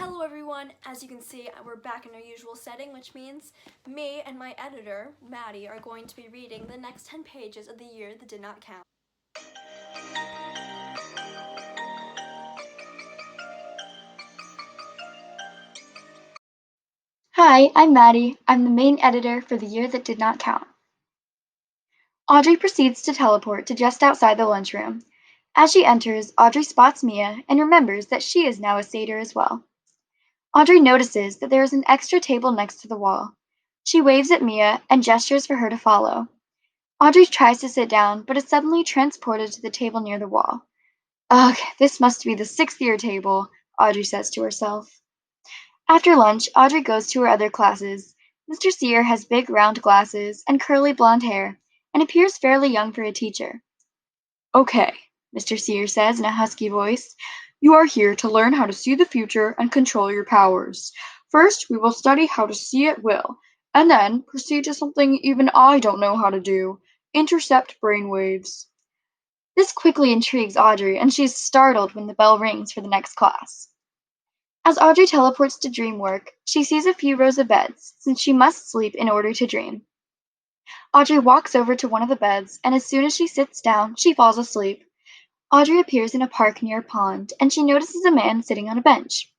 Hello everyone, as you can see we're back in our usual setting, which means me and my editor, Maddie, are going to be reading the next 10 pages of The Year That Did Not Count. Hi, I'm Maddie. I'm the main editor for The Year That Did Not Count. Audrey proceeds to teleport to just outside the lunchroom. As she enters, Audrey spots Mia and remembers that she is now a satyr as well. Audrey notices that there is an extra table next to the wall. She waves at Mia and gestures for her to follow. Audrey tries to sit down, but is suddenly transported to the table near the wall. Ugh, this must be the sixth-year table, Audrey says to herself. After lunch, Audrey goes to her other classes. Mr. Sear has big round glasses and curly blonde hair, and appears fairly young for a teacher. Okay, Mr. Sear says in a husky voice. You are here to learn how to see the future and control your powers. First, we will study how to see at will, and then proceed to something even I don't know how to do, intercept brainwaves. This quickly intrigues Audrey, and she is startled when the bell rings for the next class. As Audrey teleports to Dreamwork, she sees a few rows of beds, since she must sleep in order to dream. Audrey walks over to one of the beds, and as soon as she sits down, she falls asleep. Audrey appears in a park near a pond, and she notices a man sitting on a bench.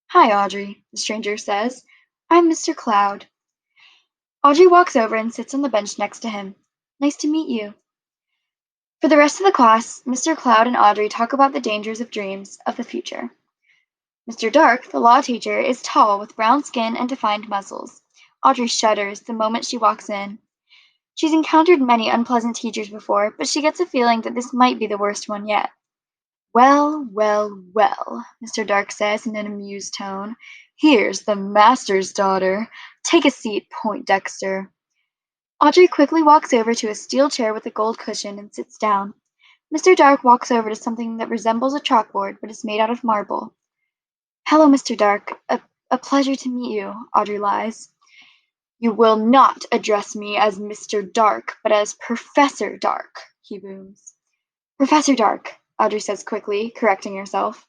Hi, Audrey, the stranger says. I'm Mr. Cloud. Audrey walks over and sits on the bench next to him. Nice to meet you. For the rest of the class, Mr. Cloud and Audrey talk about the dangers of dreams of the future. Mr. Dark, the law teacher, is tall with brown skin and defined muscles. Audrey shudders the moment she walks in. She's encountered many unpleasant teachers before, but she gets a feeling that this might be the worst one yet. Well, well, well, Mr. Dark says in an amused tone. Here's the master's daughter. Take a seat, Poindexter. Audrey quickly walks over to a steel chair with a gold cushion and sits down. Mr. Dark walks over to something that resembles a chalkboard but is made out of marble. Hello, Mr. Dark. A pleasure to meet you, Audrey lies. You will not address me as Mr. Dark, but as Professor Dark, he booms. Professor Dark, Audrey says quickly, correcting herself.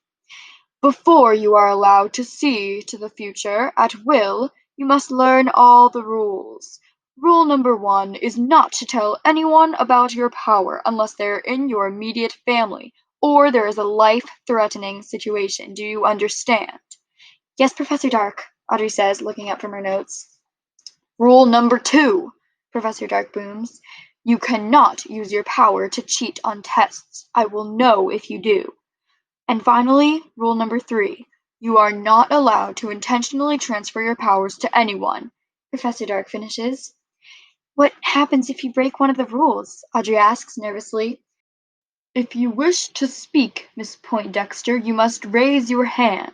Before you are allowed to see to the future at will, you must learn all the rules. Rule number 1 is not to tell anyone about your power unless they're in your immediate family, or there is a life-threatening situation. Do you understand? Yes, Professor Dark, Audrey says, looking up from her notes. Rule number 2, Professor Dark booms. You cannot use your power to cheat on tests. I will know if you do. And finally, rule number 3, you are not allowed to intentionally transfer your powers to anyone, Professor Dark finishes. What happens if you break one of the rules? Audrey asks nervously. If you wish to speak, Miss Poindexter, you must raise your hand.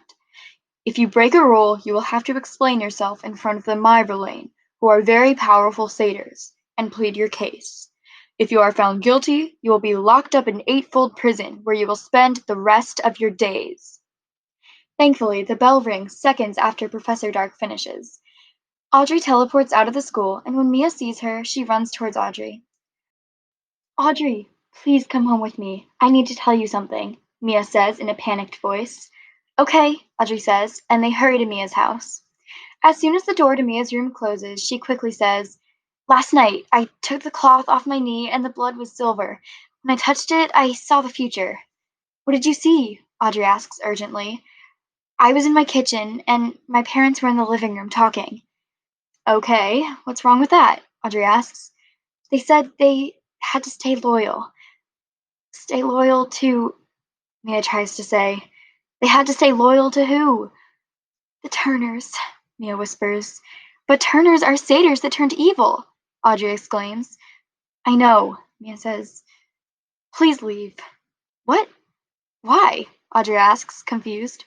If you break a rule, you will have to explain yourself in front of the Myverlane, who are very powerful satyrs, and plead your case. If you are found guilty, you will be locked up in Eightfold Prison, where you will spend the rest of your days. Thankfully, the bell rings seconds after Professor Dark finishes. Audrey teleports out of the school, and when Mia sees her, she runs towards Audrey. Audrey, please come home with me. I need to tell you something, Mia says in a panicked voice. Okay, Audrey says, and they hurry to Mia's house. As soon as the door to Mia's room closes, she quickly says, Last night, I took the cloth off my knee and the blood was silver. When I touched it, I saw the future. What did you see? Audrey asks urgently. I was in my kitchen, and my parents were in the living room talking. Okay, what's wrong with that? Audrey asks. They said they had to stay loyal. Stay loyal to, Mia tries to say. They had to stay loyal to who? The Turners, Mia whispers. But Turners are satyrs that turned evil, Audrey exclaims. I know, Mia says. Please leave. What? Why? Audrey asks, confused.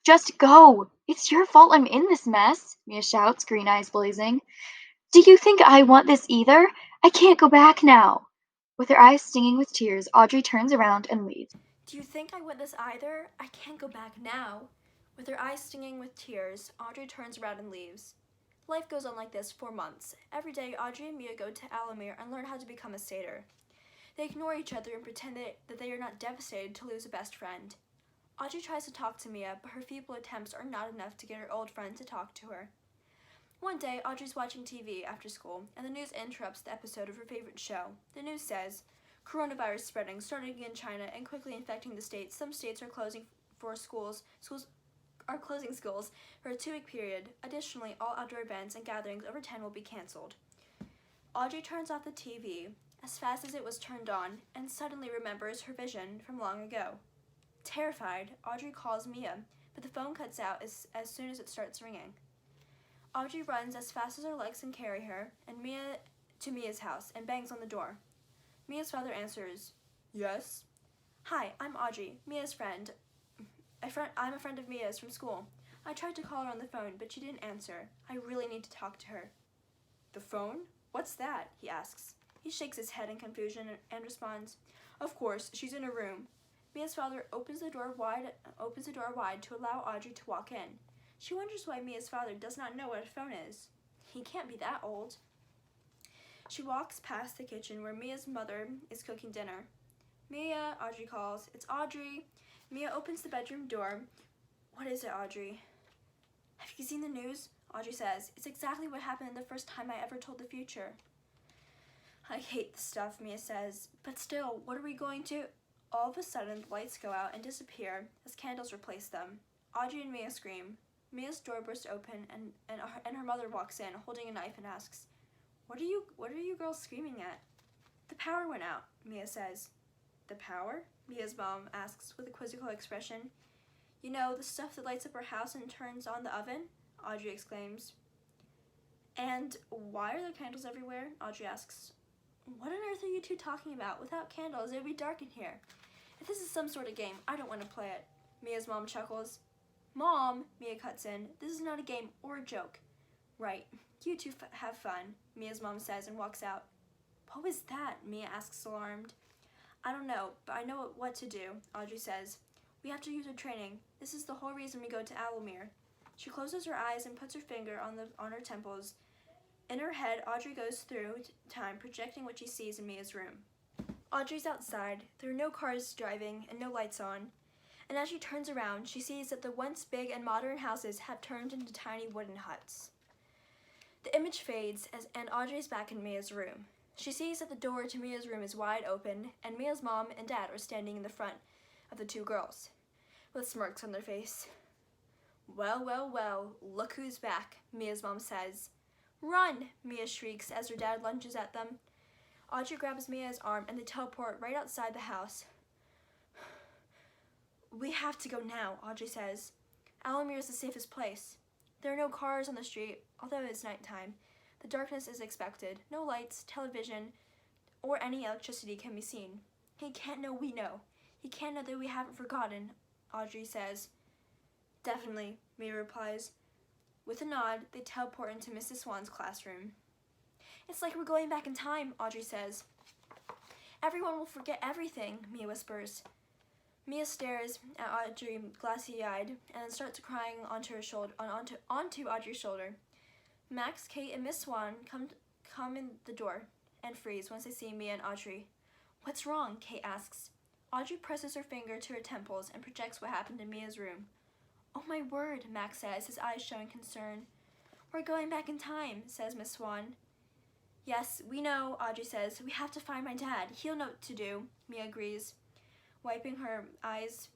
Just go. It's your fault I'm in this mess, Mia shouts, green eyes blazing. Do you think I want this either? I can't go back now. With her eyes stinging with tears, Audrey turns around and leaves. Do you think I want this either? I can't go back now. With her eyes stinging with tears, Audrey turns around and leaves. Life goes on like this for months. Every day, Audrey and Mia go to Alamir and learn how to become a satyr. They ignore each other and pretend that they are not devastated to lose a best friend. Audrey tries to talk to Mia, but her feeble attempts are not enough to get her old friend to talk to her. One day, Audrey's watching TV after school, and the news interrupts the episode of her favorite show. The news says, coronavirus spreading, starting in China and quickly infecting the states. Some states are closing for schools. Schools are closing schools for a 2-week period. Additionally, all outdoor events and gatherings over 10 will be canceled. Audrey turns off the TV as fast as it was turned on and suddenly remembers her vision from long ago. Terrified, Audrey calls Mia, but the phone cuts out as soon as it starts ringing. Audrey runs as fast as her legs can carry her to Mia's house and bangs on the door. Mia's father answers, "Yes?" "Hi, I'm Audrey, Mia's friend. I'm a friend of Mia's from school. I tried to call her on the phone, but she didn't answer. I really need to talk to her." "The phone? What's that?" he asks. He shakes his head in confusion and responds, "Of course, she's in her room." Mia's father opens the door wide to allow Audrey to walk in. She wonders why Mia's father does not know what a phone is. He can't be that old. She walks past the kitchen where Mia's mother is cooking dinner. "Mia," Audrey calls. "It's Audrey." Mia opens the bedroom door. "What is it, Audrey?" "Have you seen the news?" Audrey says. "It's exactly what happened the first time I ever told the future." "I hate the stuff," Mia says. "But still, what are we going to—" All of a sudden, the lights go out and disappear as candles replace them. Audrey and Mia scream. Mia's door bursts open and her mother walks in, holding a knife, and asks, What are you girls screaming at?" "The power went out," Mia says. "The power?" Mia's mom asks with a quizzical expression. "You know, the stuff that lights up our house and turns on the oven?" Audrey exclaims. "And why are there candles everywhere?" Audrey asks. "What on earth are you two talking about? Without candles, it would be dark in here. If this is some sort of game, I don't want to play it." Mia's mom chuckles. "Mom," Mia cuts in, "this is not a game or a joke." "Right, you two have fun," Mia's mom says and walks out. "What was that?" Mia asks, alarmed. "I don't know, but I know what to do," Audrey says. "We have to use our training. This is the whole reason we go to Alamir." She closes her eyes and puts her finger on her temples. In her head, Audrey goes through time projecting what she sees in Mia's room. Audrey's outside. There are no cars driving and no lights on. And as she turns around, she sees that the once big and modern houses have turned into tiny wooden huts. The image fades and Audrey's back in Mia's room. She sees that the door to Mia's room is wide open, and Mia's mom and dad are standing in the front of the two girls, with smirks on their face. "Well, well, well, look who's back," Mia's mom says. "Run!" Mia shrieks as her dad lunges at them. Audrey grabs Mia's arm and they teleport right outside the house. "We have to go now," Audrey says. "Alamir is the safest place. There are no cars on the street, although it's nighttime. The darkness is expected. No lights, television, or any electricity can be seen. He can't know we know. He can't know that we haven't forgotten," Audrey says. "Definitely," Mia replies. With a nod, they teleport into Mrs. Swan's classroom. "It's like we're going back in time," Audrey says. "Everyone will forget everything," Mia whispers. Mia stares at Audrey glassy-eyed and then starts crying onto Audrey's shoulder. Max, Kate, and Miss Swan come in the door and freeze once they see Mia and Audrey. "What's wrong?" Kate asks. Audrey presses her finger to her temples and projects what happened in Mia's room. "Oh my word," Max says, his eyes showing concern. "We're going back in time," says Miss Swan. "Yes, we know," Audrey says. "We have to find my dad. He'll know what to do," Mia agrees, wiping her eyes.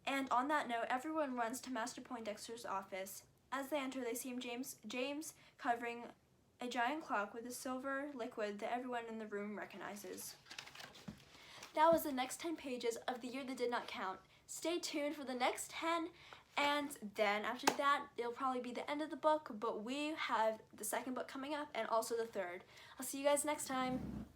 And on that note, everyone runs to Master Poindexter's office. As they enter, they see James covering a giant clock with a silver liquid that everyone in the room recognizes. That was the next 10 pages of The Year That Did Not Count. Stay tuned for the next 10, and then after that, it'll probably be the end of the book, but we have the second book coming up and also the third. I'll see you guys next time.